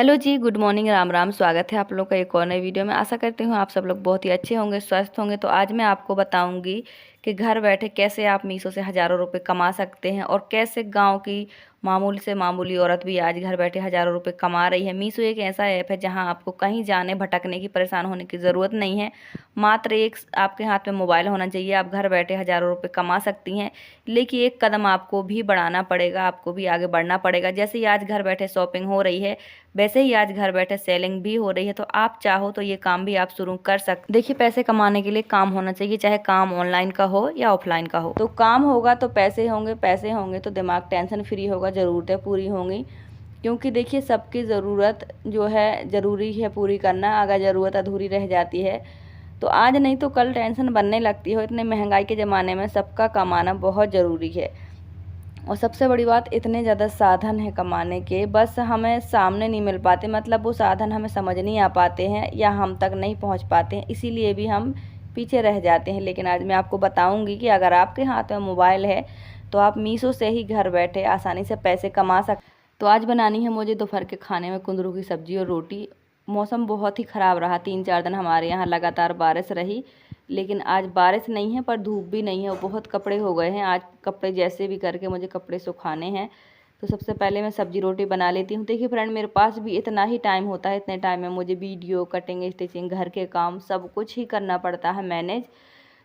Hello जी, good morning, Ram Ram. स्वागत है आप लोगों का एक और नई वीडियो में। आशा करती हूँ आप सब लोग बहुत ही अच्छे होंगे, स्वस्थ होंगे। तो आज मैं आपको बताऊंगी कि घर बैठे कैसे आप मीशो से हज़ारों रुपए कमा सकते हैं और कैसे गांव की मामूली से मामूली औरत भी आज घर बैठे हज़ारों रुपए कमा रही है। मीशो एक ऐसा ऐप है जहां आपको कहीं जाने भटकने की परेशान होने की ज़रूरत नहीं है। मात्र एक आपके हाथ में मोबाइल होना चाहिए, आप घर बैठे हज़ारों रुपये कमा सकती हैं। लेकिन एक कदम आपको भी बढ़ाना पड़ेगा, आपको भी आगे बढ़ना पड़ेगा। जैसे ही आज घर बैठे शॉपिंग हो रही है, वैसे ही आज घर बैठे सेलिंग भी हो रही है। तो आप चाहो तो ये काम भी आप शुरू कर सकते। देखिए, पैसे कमाने के लिए काम होना चाहिए, चाहे काम ऑनलाइन का हो या ऑफलाइन का हो। तो काम होगा तो पैसे होंगे, पैसे होंगे तो दिमाग टेंशन फ्री होगा, ज़रूरतें पूरी होंगी। क्योंकि देखिए, सबकी ज़रूरत जो है ज़रूरी है पूरी करना। अगर ज़रूरत अधूरी रह जाती है तो आज नहीं तो कल टेंशन बनने लगती हो। इतने महंगाई के ज़माने में सबका कमाना बहुत ज़रूरी है। और सबसे बड़ी बात, इतने ज़्यादा साधन हैं कमाने के, बस हमें सामने नहीं मिल पाते। मतलब वो साधन हमें समझ नहीं आ पाते हैं या हम तक नहीं पहुंच पाते हैं, इसीलिए भी हम पीछे रह जाते हैं। लेकिन आज मैं आपको बताऊंगी कि अगर आपके हाथ में मोबाइल है तो आप मीशो से ही घर बैठे आसानी से पैसे कमा सकते। तो आज बनानी है मुझे दोपहर के खाने में कुंदरू की सब्जी और रोटी। मौसम बहुत ही ख़राब रहा, 3-4 दिन हमारे यहाँ लगातार बारिश रही। लेकिन आज बारिश नहीं है पर धूप भी नहीं है और बहुत कपड़े हो गए हैं। आज कपड़े जैसे भी करके मुझे कपड़े सुखाने हैं। तो सबसे पहले मैं सब्जी रोटी बना लेती हूँ। देखिए फ्रेंड, मेरे पास भी इतना ही टाइम होता है, इतने टाइम में मुझे वीडियो, कटिंग, स्टिचिंग, घर के काम सब कुछ ही करना पड़ता है मैनेज।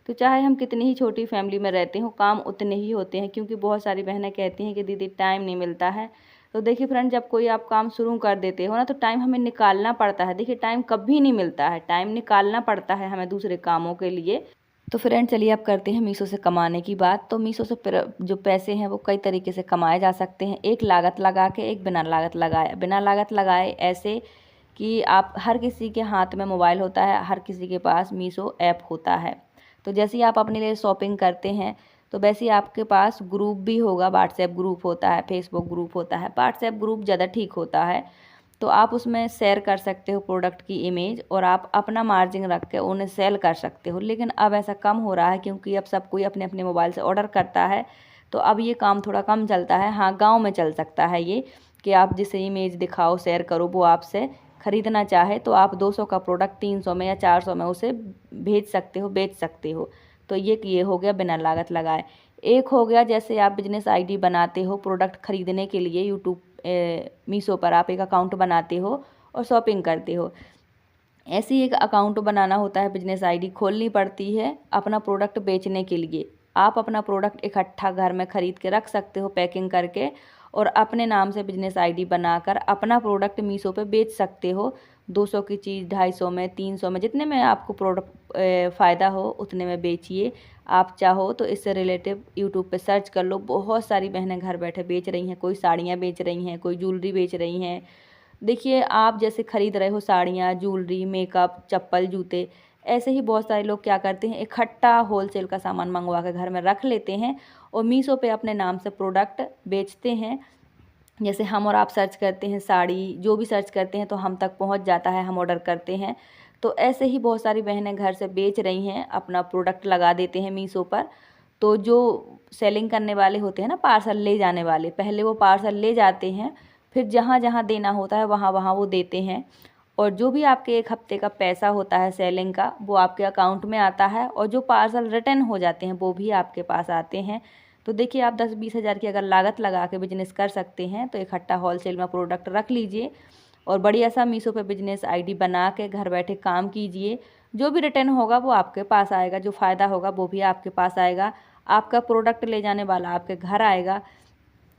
तो चाहे हम कितनी ही छोटी फैमिली में रहते हो, काम उतने ही होते हैं। क्योंकि बहुत सारी बहनें कहती हैं कि दीदी टाइम नहीं मिलता है। तो देखिए फ्रेंड, जब कोई आप काम शुरू कर देते हो ना, तो टाइम हमें निकालना पड़ता है। देखिए, टाइम कभी नहीं मिलता है, टाइम निकालना पड़ता है हमें दूसरे कामों के लिए। तो फ्रेंड चलिए अब करते हैं मीशो से कमाने की बात। तो मीशो से जो पैसे हैं वो कई तरीके से कमाए जा सकते हैं। एक लागत लगा के, एक बिना लागत लगाए। बिना लागत लगाए ऐसे कि आप, हर किसी के हाथ में मोबाइल होता है, हर किसी के पास मीशो ऐप होता है। तो जैसे ही आप अपने लिए शॉपिंग करते हैं तो वैसे ही आपके पास ग्रुप भी होगा। व्हाट्सएप ग्रुप होता है, फेसबुक ग्रुप होता है। व्हाट्सएप ग्रुप ज़्यादा ठीक होता है। तो आप उसमें शेयर कर सकते हो प्रोडक्ट की इमेज और आप अपना मार्जिन रख के उन्हें सेल कर सकते हो। लेकिन अब ऐसा कम हो रहा है क्योंकि अब सब कोई अपने अपने मोबाइल से ऑर्डर करता है। तो अब ये काम थोड़ा कम चलता है। हाँ, गांव में चल सकता है ये कि आप जिसे इमेज दिखाओ, शेयर करो, वो आपसे ख़रीदना चाहे तो आप 200 का प्रोडक्ट 300 में या 400 में उसे भेज सकते हो, बेच सकते हो। तो ये हो गया बिना लागत लगाए। एक हो गया जैसे आप बिजनेस आईडी बनाते हो प्रोडक्ट खरीदने के लिए। यूट्यूब, मीशो पर आप एक अकाउंट बनाते हो और शॉपिंग करते हो। ऐसे ही एक अकाउंट बनाना होता है, बिजनेस आईडी खोलनी पड़ती है अपना प्रोडक्ट बेचने के लिए। आप अपना प्रोडक्ट इकट्ठा घर में ख़रीद के रख सकते हो पैकिंग करके, और अपने नाम से बिजनेस आईडी बनाकर अपना प्रोडक्ट मीशो पे बेच सकते हो। 200 की चीज़ 250 में, 300 में, जितने में आपको प्रोडक्ट फ़ायदा हो उतने में बेचिए। आप चाहो तो इससे रिलेटिव यूट्यूब पे सर्च कर लो, बहुत सारी बहनें घर बैठे बेच रही हैं। कोई साड़ियाँ बेच रही हैं, कोई ज्वेलरी बेच रही हैं। देखिए, आप जैसे खरीद रहे हो साड़ियाँ, ज्वेलरी, मेकअप, चप्पल, जूते, ऐसे ही बहुत सारे लोग क्या करते हैं, इकट्ठा होलसेल का सामान मंगवा कर घर में रख लेते हैं और मीशो पे अपने नाम से प्रोडक्ट बेचते हैं। जैसे हम और आप सर्च करते हैं साड़ी, जो भी सर्च करते हैं तो हम तक पहुंच जाता है, हम ऑर्डर करते हैं। तो ऐसे ही बहुत सारी बहनें घर से बेच रही हैं, अपना प्रोडक्ट लगा देते हैं मीशो पर। तो जो सेलिंग करने वाले होते हैं ना, पार्सल ले जाने वाले, पहले वो पार्सल ले जाते हैं, फिर जहाँ जहाँ देना होता है वहाँ वहाँ वो देते हैं। और जो भी आपके 1 हफ्ते का पैसा होता है सेलिंग का, वो आपके अकाउंट में आता है। और जो पार्सल रिटर्न हो जाते हैं वो भी आपके पास आते हैं। तो देखिए, आप 10-20 हज़ार की अगर लागत लगा के बिजनेस कर सकते हैं तो इकट्ठा होलसेल में प्रोडक्ट रख लीजिए और बढ़िया सा मीशो पे बिजनेस आईडी बना के घर बैठे काम कीजिए। जो भी रिटर्न होगा वो आपके पास आएगा, जो फ़ायदा होगा वो भी आपके पास आएगा। आपका प्रोडक्ट ले जाने वाला आपके घर आएगा।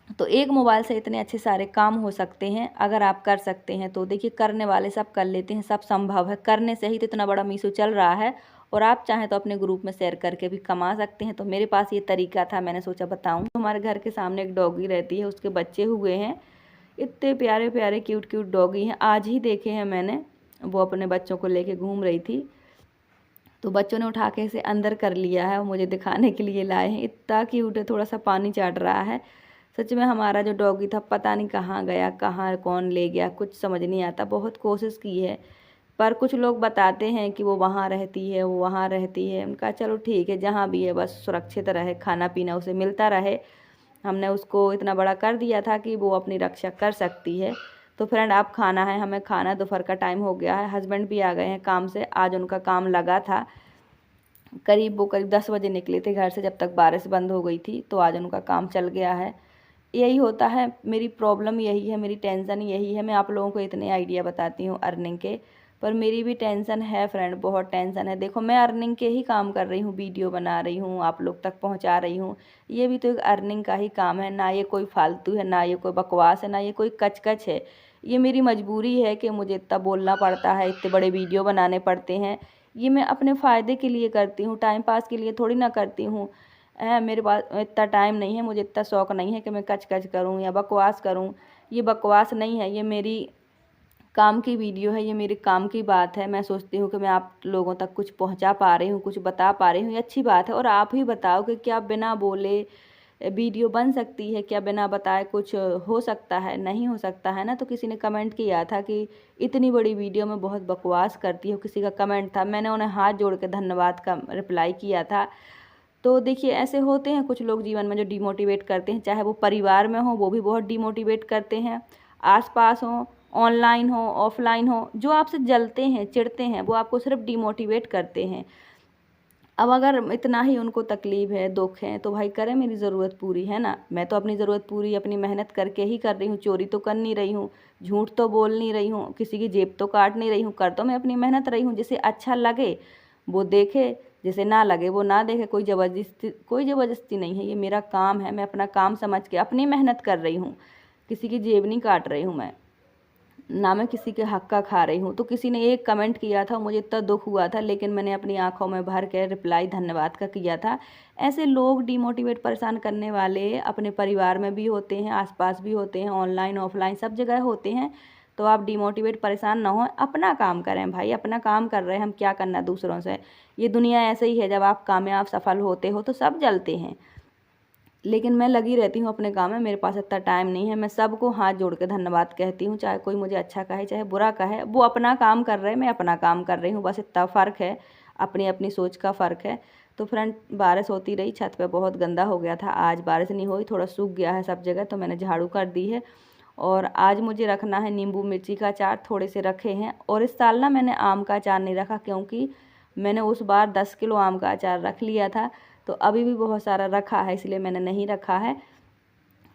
तो एक मोबाइल से इतने अच्छे सारे काम हो सकते हैं अगर आप कर सकते हैं तो। देखिए, करने वाले सब कर लेते हैं, सब संभव है। करने से ही तो इतना बड़ा मीशो चल रहा है। और आप चाहें तो अपने ग्रुप में शेयर करके भी कमा सकते हैं। तो मेरे पास ये तरीका था, मैंने सोचा बताऊं। हमारे घर के सामने एक डॉगी रहती है, उसके बच्चे हुए हैं। इतने प्यारे प्यारे क्यूट क्यूट डॉगी हैं। आज ही देखे हैं मैंने, वो अपने बच्चों को लेके घूम रही थी तो बच्चों ने उठा के इसे अंदर कर लिया है और मुझे दिखाने के लिए लाए हैं। इतना क्यूट है, थोड़ा सा पानी चाट रहा है। सच में हमारा जो डॉगी था पता नहीं कहाँ गया, कहाँ कौन ले गया, कुछ समझ नहीं आता। बहुत कोशिश की है पर कुछ लोग बताते हैं कि वो वहाँ रहती है, वो वहाँ रहती है। उनका चलो ठीक है, जहाँ भी है बस सुरक्षित रहे, खाना पीना उसे मिलता रहे। हमने उसको इतना बड़ा कर दिया था कि वो अपनी रक्षा कर सकती है। तो फ्रेंड अब खाना है हमें, खाना दोपहर का टाइम हो गया है। हस्बैंड भी आ गए हैं काम से, आज उनका काम लगा था। वो करीब 10 बजे निकले थे घर से, जब तक बारिश बंद हो गई थी, तो आज उनका काम चल गया है। यही होता है, मेरी प्रॉब्लम यही है, मेरी टेंशन यही है। मैं आप लोगों को इतने आइडिया बताती हूँ अर्निंग के, पर मेरी भी टेंशन है फ्रेंड, बहुत टेंशन है। देखो मैं अर्निंग के ही काम कर रही हूँ, वीडियो बना रही हूँ, आप लोग तक पहुँचा रही हूँ। ये भी तो एक अर्निंग का ही काम है ना, ये कोई फालतू है, ना ये कोई बकवास है, ना ये कोई कचकच है। ये मेरी मजबूरी है कि मुझे इतना बोलना पड़ता है, इतने बड़े वीडियो बनाने पड़ते हैं। ये मैं अपने फ़ायदे के लिए करती हूँ, टाइम पास के लिए थोड़ी ना करती हूँ। मेरे पास इतना टाइम नहीं है, मुझे इतना शौक़ नहीं है कि मैं कच कच करूँ या बकवास करूँ। ये बकवास नहीं है, ये मेरी काम की वीडियो है, ये मेरे काम की बात है। मैं सोचती हूँ कि मैं आप लोगों तक कुछ पहुँचा पा रही हूँ, कुछ बता पा रही हूँ, ये अच्छी बात है। और आप ही बताओ कि क्या बिना बोले वीडियो बन सकती है? क्या बिना बताए कुछ हो सकता है? नहीं हो सकता है ना। तो किसी ने कमेंट किया था कि इतनी बड़ी वीडियो में बहुत बकवास करती हो, किसी का कमेंट था। मैंने उन्हें हाथ जोड़ के धन्यवाद का रिप्लाई किया था। तो देखिए ऐसे होते हैं कुछ लोग जीवन में जो डिमोटिवेट करते हैं, चाहे वो परिवार में हो, वो भी बहुत डिमोटिवेट करते हैं। आसपास हो, ऑनलाइन हो, ऑफलाइन हो, जो आपसे जलते हैं, चिढ़ते हैं, वो आपको सिर्फ डिमोटिवेट करते हैं। अब अगर इतना ही उनको तकलीफ़ है, दुख है, तो भाई करें मेरी ज़रूरत पूरी, है ना। मैं तो अपनी ज़रूरत पूरी अपनी मेहनत करके ही कर रही हूँ, चोरी तो कर नहीं रही हूँ, झूठ तो बोल नहीं रही हूँ, किसी की जेब तो काट नहीं रही हूँ, कर तो मैं अपनी मेहनत रही हूँ। जिसे अच्छा लगे वो देखे, जिसे ना लगे वो ना देखे। कोई ज़बरदस्ती नहीं है, ये मेरा काम है, मैं अपना काम समझ के अपनी मेहनत कर रही हूँ, किसी की जेब नहीं काट रही हूँ मैं, ना मैं किसी के हक का खा रही हूँ। तो किसी ने एक कमेंट किया था, मुझे इतना दुख हुआ था, लेकिन मैंने अपनी आंखों में भर के रिप्लाई धन्यवाद का किया था। ऐसे लोग डिमोटिवेट परेशान करने वाले अपने परिवार में भी होते हैं, आसपास भी होते हैं, ऑनलाइन ऑफलाइन सब जगह होते हैं। तो आप डिमोटिवेट परेशान ना हो, अपना काम करें भाई, अपना काम कर रहे हैं हम, क्या करना दूसरों से। ये दुनिया ऐसे ही है, जब आप कामयाब सफल होते हो तो सब जलते हैं, लेकिन मैं लगी रहती हूँ अपने काम में। मेरे पास इतना टाइम नहीं है। मैं सबको हाथ जोड़ के धन्यवाद कहती हूँ, चाहे कोई मुझे अच्छा कहे चाहे बुरा कहे। वो अपना काम कर रहे हैं, मैं अपना काम कर रही हूँ, बस इतना फ़र्क है, अपनी अपनी सोच का फ़र्क है। तो फ्रेंड बारिश होती रही, छत पे बहुत गंदा हो गया था। आज बारिश नहीं हुई, थोड़ा सूख गया है सब जगह, तो मैंने झाड़ू कर दी है। और आज मुझे रखना है नींबू मिर्ची का अचार, थोड़े से रखे हैं। और इस साल ना मैंने आम का अचार नहीं रखा, क्योंकि मैंने उस बार 10 किलो आम का अचार रख लिया था, तो अभी भी बहुत सारा रखा है, इसलिए मैंने नहीं रखा है।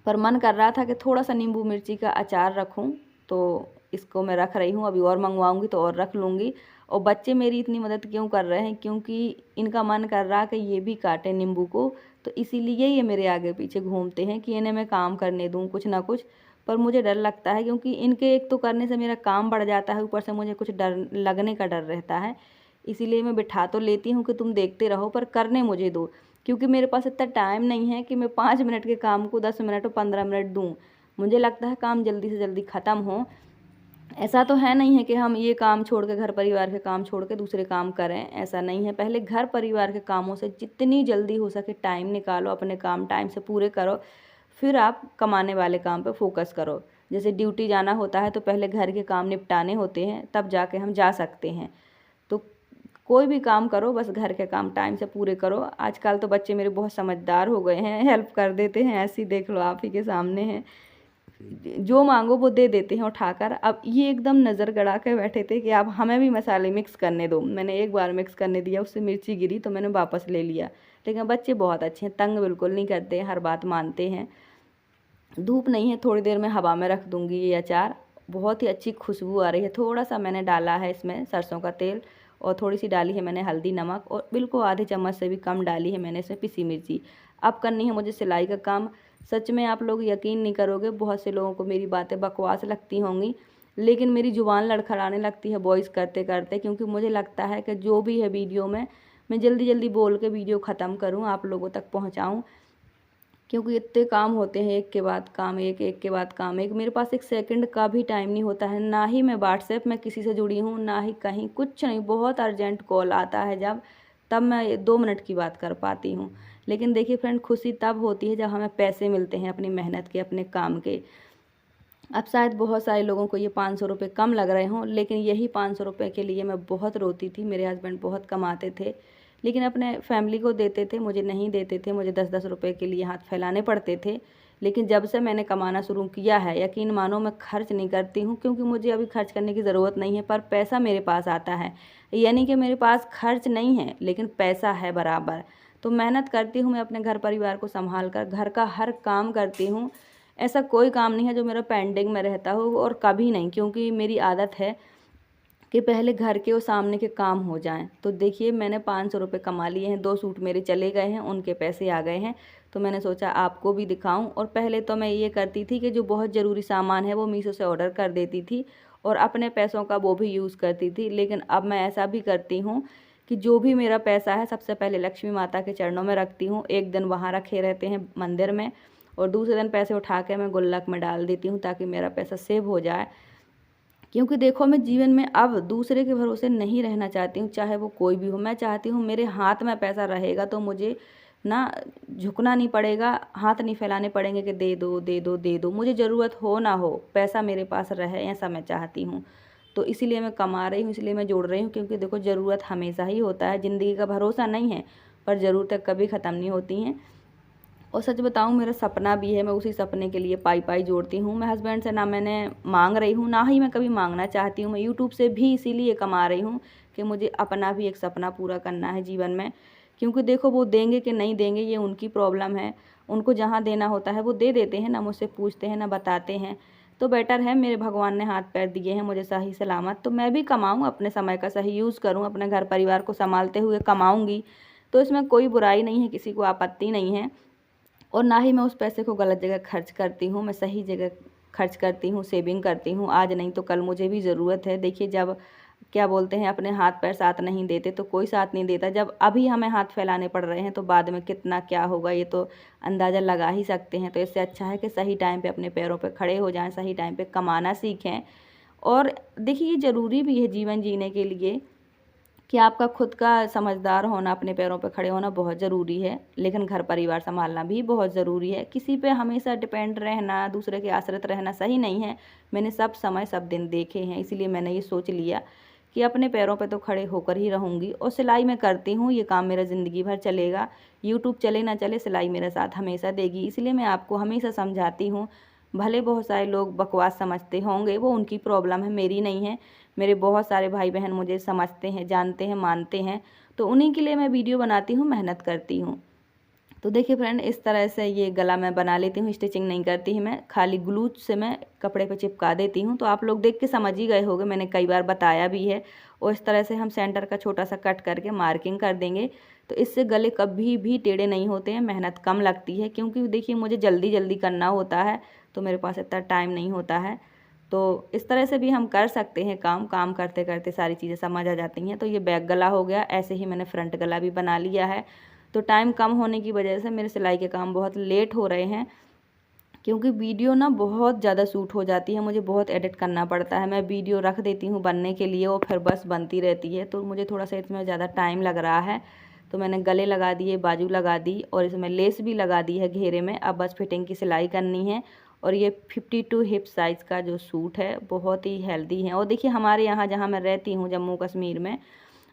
पर मन कर रहा था कि थोड़ा सा नींबू मिर्ची का अचार रखूं, तो इसको मैं रख रही हूँ। अभी और मंगवाऊंगी तो और रख लूँगी। और बच्चे मेरी इतनी मदद क्यों कर रहे हैं? क्योंकि इनका मन कर रहा कि ये भी काटे नींबू को, तो इसीलिए ये मेरे आगे पीछे घूमते हैं कि इन्हें मैं काम करने दूँ कुछ ना कुछ। पर मुझे डर लगता है, क्योंकि इनके एक तो करने से मेरा काम बढ़ जाता है, ऊपर से मुझे कुछ डर लगने का डर रहता है। इसीलिए मैं बिठा तो लेती हूँ कि तुम देखते रहो, पर करने मुझे दो। क्योंकि मेरे पास इतना टाइम नहीं है कि मैं 5 मिनट के काम को 10 मिनट और 15 मिनट दूँ। मुझे लगता है काम जल्दी से जल्दी ख़त्म हो। ऐसा तो है नहीं है कि हम ये काम छोड़ के, घर परिवार के काम छोड़ के दूसरे काम करें, ऐसा नहीं है। पहले घर परिवार के कामों से जितनी जल्दी हो सके टाइम निकालो, अपने काम टाइम से पूरे करो, फिर आप कमाने वाले काम पे फोकस करो। जैसे ड्यूटी जाना होता है तो पहले घर के काम निपटाने होते हैं, तब जाके हम जा सकते हैं। तो कोई भी काम करो, बस घर के काम टाइम से पूरे करो। आजकल तो बच्चे मेरे बहुत समझदार हो गए हैं, हेल्प कर देते हैं, ऐसे ही देख लो, आप ही के सामने हैं, जो मांगो वो दे देते हैं उठाकर। अब ये एकदम नज़र गड़ा के बैठे थे कि आप हमें भी मसाले मिक्स करने दो। मैंने एक बार मिक्स करने दिया, उससे मिर्ची गिरी तो मैंने वापस ले लिया। लेकिन बच्चे बहुत अच्छे हैं, तंग बिल्कुल नहीं करते, हर बात मानते हैं। धूप नहीं है, थोड़ी देर में हवा में रख दूंगी ये अचार। बहुत ही अच्छी खुशबू आ रही है। थोड़ा सा मैंने डाला है इसमें सरसों का तेल, और थोड़ी सी डाली है मैंने हल्दी नमक, और बिल्कुल आधे चम्मच से भी कम डाली है मैंने इसमें पिसी मिर्ची। अब करनी है मुझे सिलाई का काम। सच में आप लोग यकीन नहीं करोगे, बहुत से लोगों को मेरी बातें बकवास लगती होंगी, लेकिन मेरी ज़ुबान लड़खड़ाने लगती है वॉइस करते करते, क्योंकि मुझे लगता है कि जो भी है वीडियो में मैं जल्दी जल्दी बोल के वीडियो ख़त्म करूँ, आप लोगों तक पहुँचाऊँ। क्योंकि इतने काम होते हैं, एक के बाद काम एक, एक के बाद काम एक। मेरे पास एक सेकंड का भी टाइम नहीं होता है, ना ही मैं व्हाट्सएप में किसी से जुड़ी हूँ, ना ही कहीं, कुछ नहीं। बहुत अर्जेंट कॉल आता है जब, तब मैं 2 मिनट की बात कर पाती हूँ। लेकिन देखिए फ्रेंड, खुशी तब होती है जब हमें पैसे मिलते हैं अपनी मेहनत के, अपने काम के। अब शायद बहुत सारे लोगों को ये 500 रुपये कम लग रहे हों, लेकिन यही 500 रुपये के लिए मैं बहुत रोती थी। मेरे हस्बैंड बहुत कमाते थे, लेकिन अपने फैमिली को देते थे, मुझे नहीं देते थे। मुझे 10-10 रुपये के लिए हाथ फैलाने पड़ते थे। लेकिन जब से मैंने कमाना शुरू किया है, यकीन मानो मैं खर्च नहीं करती हूँ, क्योंकि मुझे अभी खर्च करने की ज़रूरत नहीं है, पर पैसा मेरे पास आता है। यानी कि मेरे पास खर्च नहीं है लेकिन पैसा है बराबर। तो मेहनत करती हूँ मैं अपने घर परिवार को संभाल कर, घर का हर काम करती हूँ। ऐसा कोई काम नहीं है जो मेरा पेंडिंग में रहता हो, और कभी नहीं, क्योंकि मेरी आदत है कि पहले घर के और सामने के काम हो जाएं। तो देखिए मैंने 500 रुपये कमा लिए हैं, 2 सूट मेरे चले गए हैं, उनके पैसे आ गए हैं। तो मैंने सोचा आपको भी दिखाऊं। और पहले तो मैं ये करती थी कि जो बहुत ज़रूरी सामान है वो मीशो से ऑर्डर कर देती थी और अपने पैसों का वो भी यूज़ करती थी। लेकिन अब मैं ऐसा भी करती हूँ कि जो भी मेरा पैसा है सबसे पहले लक्ष्मी माता के चरणों में रखती हूँ। एक दिन वहाँ रखे रहते हैं मंदिर में, और दूसरे दिन पैसे उठा के मैं गुल्लक में डाल देती हूँ, ताकि मेरा पैसा सेव हो जाए। क्योंकि देखो मैं जीवन में अब दूसरे के भरोसे नहीं रहना चाहती हूँ, चाहे वो कोई भी हो। मैं चाहती हूँ मेरे हाथ में पैसा रहेगा तो मुझे ना झुकना नहीं पड़ेगा, हाथ नहीं फैलाने पड़ेंगे कि दे दो दे दो दे दो। मुझे ज़रूरत हो ना हो, पैसा मेरे पास रहे, ऐसा मैं चाहती हूँ। तो इसीलिए मैं कमा रही हूँ, इसलिए मैं जोड़ रही हूँ, क्योंकि देखो ज़रूरत हमेशा ही होता है, ज़िंदगी का भरोसा नहीं है, पर ज़रूरतें कभी ख़त्म नहीं होती हैं। और सच बताऊं मेरा सपना भी है, मैं उसी सपने के लिए पाई पाई जोड़ती हूँ। मैं हस्बैंड से ना मैंने मांग रही हूँ, ना ही मैं कभी मांगना चाहती हूँ। मैं यूट्यूब से भी इसीलिए कमा रही हूँ कि मुझे अपना भी एक सपना पूरा करना है जीवन में। क्योंकि देखो वो देंगे कि नहीं देंगे ये उनकी प्रॉब्लम है, उनको जहाँ देना होता है वो दे देते हैं, ना मुझसे पूछते हैं ना बताते हैं। तो बेटर है मेरे भगवान ने हाथ पैर दिए हैं मुझे सही सलामत, तो मैं भी कमाऊँ, अपने समय का सही यूज़ करूँ, अपने घर परिवार को संभालते हुए कमाऊँगी। तो इसमें कोई बुराई नहीं है, किसी को आपत्ति नहीं है। और ना ही मैं उस पैसे को गलत जगह खर्च करती हूँ, मैं सही जगह खर्च करती हूँ, सेविंग करती हूँ। आज नहीं तो कल मुझे भी ज़रूरत है। देखिए जब क्या बोलते हैं, अपने हाथ पैर साथ नहीं देते तो कोई साथ नहीं देता। जब अभी हमें हाथ फैलाने पड़ रहे हैं तो बाद में कितना क्या होगा ये तो अंदाज़ा लगा ही सकते हैं। तो इससे अच्छा है कि सही टाइम पे अपने पैरों पे खड़े हो जाएं, सही टाइम पे कमाना सीखें। और देखिए ये ज़रूरी भी है जीवन जीने के लिए कि आपका खुद का समझदार होना, अपने पैरों पे खड़े होना बहुत ज़रूरी है, लेकिन घर परिवार संभालना भी बहुत ज़रूरी है। किसी पे हमेशा डिपेंड रहना, दूसरे के आश्रित रहना सही नहीं है। मैंने सब समय सब दिन देखे हैं, इसीलिए मैंने ये सोच लिया कि अपने पैरों पे तो खड़े होकर ही रहूँगी। और सिलाई मैं करती हूँ, ये काम मेरा ज़िंदगी भर चलेगा। यूट्यूब चले ना चले, सिलाई मेरे साथ हमेशा देगी। इसलिए मैं आपको हमेशा समझाती हूँ। भले बहुत सारे लोग बकवास समझते होंगे, वो उनकी प्रॉब्लम है, मेरी नहीं है। मेरे बहुत सारे भाई बहन मुझे समझते हैं, जानते हैं, मानते हैं, तो उन्हीं के लिए मैं वीडियो बनाती हूँ, मेहनत करती हूँ। तो देखिए फ्रेंड, इस तरह से ये गला मैं बना लेती हूँ। स्टिचिंग नहीं करती है मैं, खाली ग्लू से मैं कपड़े पे चिपका देती हूँ। तो आप लोग देख के समझ ही गए होंगे, मैंने कई बार बताया भी है। और इस तरह से हम सेंटर का छोटा सा कट करके मार्किंग कर देंगे, तो इससे गले कभी भी टेढ़े नहीं होते हैं, मेहनत कम लगती है। क्योंकि देखिए मुझे जल्दी जल्दी करना होता है, तो मेरे पास इतना टाइम नहीं होता है। तो इस तरह से भी हम कर सकते हैं काम, काम करते करते सारी चीज़ें समझ आ जाती हैं। तो ये बैक गला हो गया, ऐसे ही मैंने फ्रंट गला भी बना लिया है। तो टाइम कम होने की वजह से मेरे सिलाई के काम बहुत लेट हो रहे हैं, क्योंकि वीडियो ना बहुत ज़्यादा शूट हो जाती है, मुझे बहुत एडिट करना पड़ता है। मैं वीडियो रख देती हूँ बनने के लिए, और फिर बस बनती रहती है, तो मुझे थोड़ा सा इसमें ज़्यादा टाइम लग रहा है। तो मैंने गले लगा दिए, बाजू लगा दी, और इसमें लेस भी लगा दी है घेरे में। अब बस फिटिंग की सिलाई करनी है। और ये 52 हिप साइज़ का जो सूट है, बहुत ही हेल्दी है। और देखिए हमारे यहाँ जहाँ मैं रहती हूँ जम्मू कश्मीर में,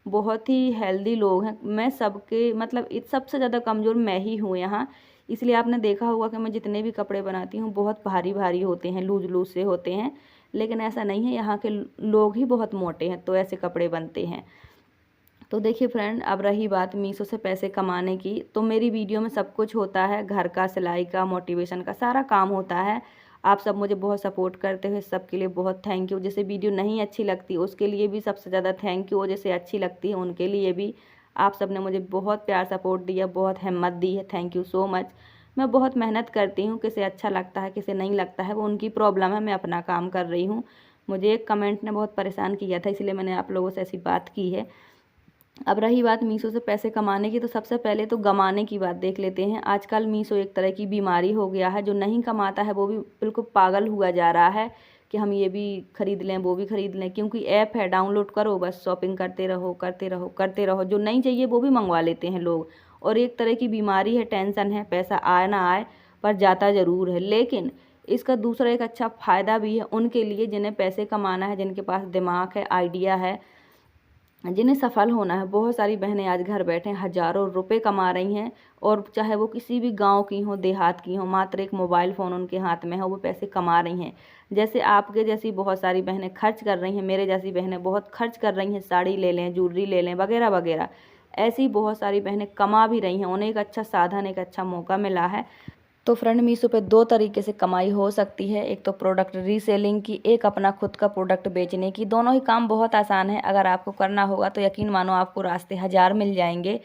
बहुत ही हेल्दी लोग हैं। मैं सबके मतलब सबसे ज़्यादा कमज़ोर मैं ही हूँ यहाँ। इसलिए आपने देखा होगा कि मैं जितने भी कपड़े बनाती हूँ बहुत भारी भारी होते हैं, लूज लूज से होते हैं। लेकिन ऐसा नहीं है, यहाँ के लोग ही बहुत मोटे हैं, तो ऐसे कपड़े बनते हैं। तो देखिए फ्रेंड, अब रही बात मीशो से पैसे कमाने की, तो मेरी वीडियो में सब कुछ होता है, घर का, सिलाई का, मोटिवेशन का सारा काम होता है। आप सब मुझे बहुत सपोर्ट करते हो, सबके लिए बहुत थैंक यू। जैसे वीडियो नहीं अच्छी लगती उसके लिए भी सबसे ज़्यादा थैंक यू, और जैसे अच्छी लगती है उनके लिए भी। आप सब ने मुझे बहुत प्यार सपोर्ट दिया, बहुत हिम्मत दी है, थैंक यू सो मच। मैं बहुत मेहनत करती हूँ, किसे अच्छा लगता है किसे नहीं लगता है वो उनकी प्रॉब्लम है, मैं अपना काम कर रही हूँ। मुझे एक कमेंट ने बहुत परेशान किया था, इसलिए मैंने आप लोगों से ऐसी बात की है। अब रही बात मीशो से पैसे कमाने की, तो सबसे पहले तो गमाने की बात देख लेते हैं। आजकल मीशो एक तरह की बीमारी हो गया है, जो नहीं कमाता है वो भी बिल्कुल पागल हुआ जा रहा है कि हम ये भी खरीद लें वो भी खरीद लें। क्योंकि ऐप है, डाउनलोड करो, बस शॉपिंग करते रहो करते रहो करते रहो, जो नहीं चाहिए वो भी मंगवा लेते हैं लोग। और एक तरह की बीमारी है, टेंशन है, पैसा आए ना आए पर जाता ज़रूर है। लेकिन इसका दूसरा एक अच्छा फ़ायदा भी है उनके लिए जिन्हें पैसे कमाना है, जिनके पास दिमाग है, आइडिया है, जिन्हें सफल होना है। बहुत सारी बहनें आज घर बैठे हज़ारों रुपए कमा रही हैं, और चाहे वो किसी भी गांव की हों, देहात की हों, मात्र एक मोबाइल फ़ोन उनके हाथ में है, वो पैसे कमा रही हैं। जैसे आपके जैसी बहुत सारी बहनें खर्च कर रही हैं, मेरे जैसी बहनें बहुत खर्च कर रही हैं, साड़ी ले लें, ज्वेलरी ले लें, वगैरह वगैरह। ऐसी बहुत सारी बहनें कमा भी रही हैं, उन्हें एक अच्छा साधन, एक अच्छा मौका मिला है। तो फ्रेंड, मीशो पे दो तरीके से कमाई हो सकती है, एक तो प्रोडक्ट रीसेलिंग की, एक अपना खुद का प्रोडक्ट बेचने की। दोनों ही काम बहुत आसान है, अगर आपको करना होगा तो यकीन मानो आपको रास्ते हज़ार मिल जाएंगे।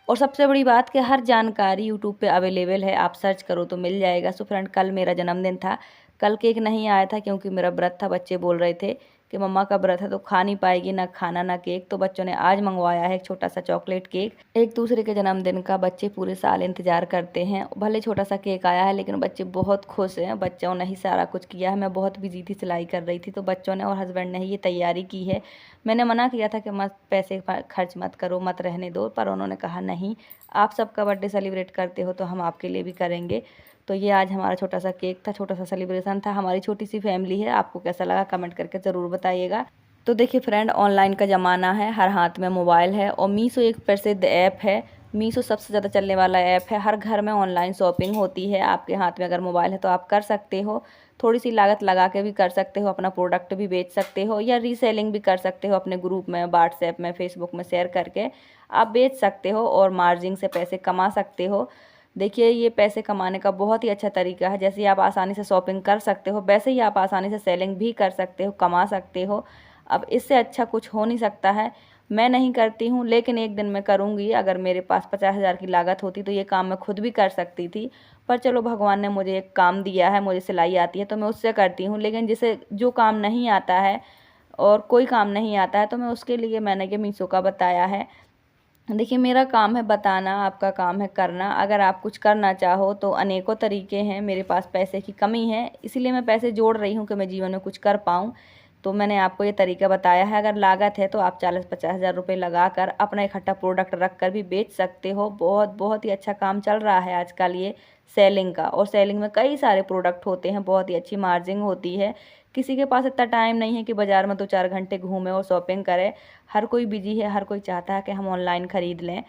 और सबसे बड़ी बात कि हर जानकारी यूट्यूब पे अवेलेबल है, आप सर्च करो तो मिल जाएगा। सो फ्रेंड, कल मेरा जन्मदिन था, कल केक नहीं आया था क्योंकि मेरा व्रत था। बच्चे बोल रहे थे कि मम्मा का व्रत है तो खा नहीं पाएगी, ना खाना ना केक, तो बच्चों ने आज मंगवाया है एक छोटा सा चॉकलेट केक। एक दूसरे के जन्मदिन का बच्चे पूरे साल इंतजार करते हैं, भले छोटा सा केक आया है लेकिन बच्चे बहुत खुश हैं। बच्चों ने ही सारा कुछ किया है, मैं बहुत बिजी थी, सिलाई कर रही थी, तो बच्चों ने और हस्बैंड ने ही ये तैयारी की है। मैंने मना किया था कि मत पैसे खर्च मत करो, मत रहने दो, पर उन्होंने कहा नहीं, आप सबका बर्थडे सेलिब्रेट करते हो तो हम आपके लिए भी करेंगे। तो ये आज हमारा छोटा सा केक था, छोटा सा सेलिब्रेशन था। हमारी छोटी सी फैमिली है, आपको कैसा लगा कमेंट करके ज़रूर बताइएगा। तो देखिए फ्रेंड, ऑनलाइन का ज़माना है, हर हाथ में मोबाइल है, और मीशो एक प्रसिद्ध ऐप है। मीशो सबसे ज़्यादा चलने वाला ऐप है, हर घर में ऑनलाइन शॉपिंग होती है। आपके हाथ में अगर मोबाइल है तो आप कर सकते हो, थोड़ी सी लागत लगा के भी कर सकते हो, अपना प्रोडक्ट भी बेच सकते हो, या रीसेलिंग भी कर सकते हो, अपने ग्रुप में, व्हाट्सएप में, फेसबुक में शेयर करके आप बेच सकते हो और मार्जिन से पैसे कमा सकते हो। देखिए, ये पैसे कमाने का बहुत ही अच्छा तरीका है। जैसे ही आप आसानी से शॉपिंग कर सकते हो, वैसे ही आप आसानी से सेलिंग भी कर सकते हो, कमा सकते हो। अब इससे अच्छा कुछ हो नहीं सकता है। मैं नहीं करती हूँ, लेकिन एक दिन मैं करूँगी। अगर मेरे पास 50,000 की लागत होती तो ये काम मैं खुद भी कर सकती थी, पर चलो भगवान ने मुझे एक काम दिया है, मुझे सिलाई आती है तो मैं उससे करती हूँ। लेकिन जिसे जो काम नहीं आता है और कोई काम नहीं आता है, तो मैं उसके लिए मैंने ये मीशो का बताया है। देखिए, मेरा काम है बताना, आपका काम है करना। अगर आप कुछ करना चाहो तो अनेकों तरीके हैं। मेरे पास पैसे की कमी है, इसीलिए मैं पैसे जोड़ रही हूँ कि मैं जीवन में कुछ कर पाऊँ। तो मैंने आपको ये तरीका बताया है। अगर लागत है तो आप 40-50 हज़ार रुपये लगा कर अपना इकट्ठा प्रोडक्ट रख कर भी बेच सकते हो। बहुत बहुत ही अच्छा काम चल रहा है आजकल ये सेलिंग का, और सेलिंग में कई सारे प्रोडक्ट होते हैं, बहुत ही अच्छी मार्जिन होती है। किसी के पास इतना टाइम नहीं है कि बाज़ार में 2-4 घंटे घूमे और शॉपिंग करे। हर कोई बिजी है, हर कोई चाहता है कि हम ऑनलाइन ख़रीद लें।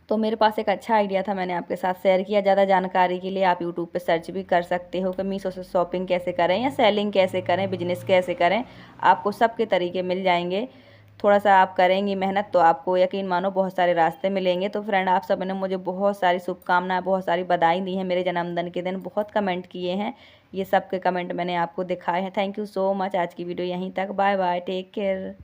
तो मेरे पास एक अच्छा आइडिया था, मैंने आपके साथ शेयर किया। ज़्यादा जानकारी के लिए आप यूट्यूब पे सर्च भी कर सकते हो कि मीशो से शॉपिंग कैसे करें, या सेलिंग कैसे करें, बिजनेस कैसे करें। आपको सबके तरीके मिल जाएंगे। थोड़ा सा आप करेंगी मेहनत तो आपको यकीन मानो बहुत सारे रास्ते मिलेंगे। तो फ्रेंड, आप सब ने मुझे बहुत सारी शुभकामनाएं, बहुत सारी बधाई दी हैं मेरे जन्मदिन के दिन, बहुत कमेंट किए हैं। ये सब के कमेंट मैंने आपको दिखाए हैं। Thank you so much. आज की वीडियो यहीं तक, बाय बाय, टेक केयर।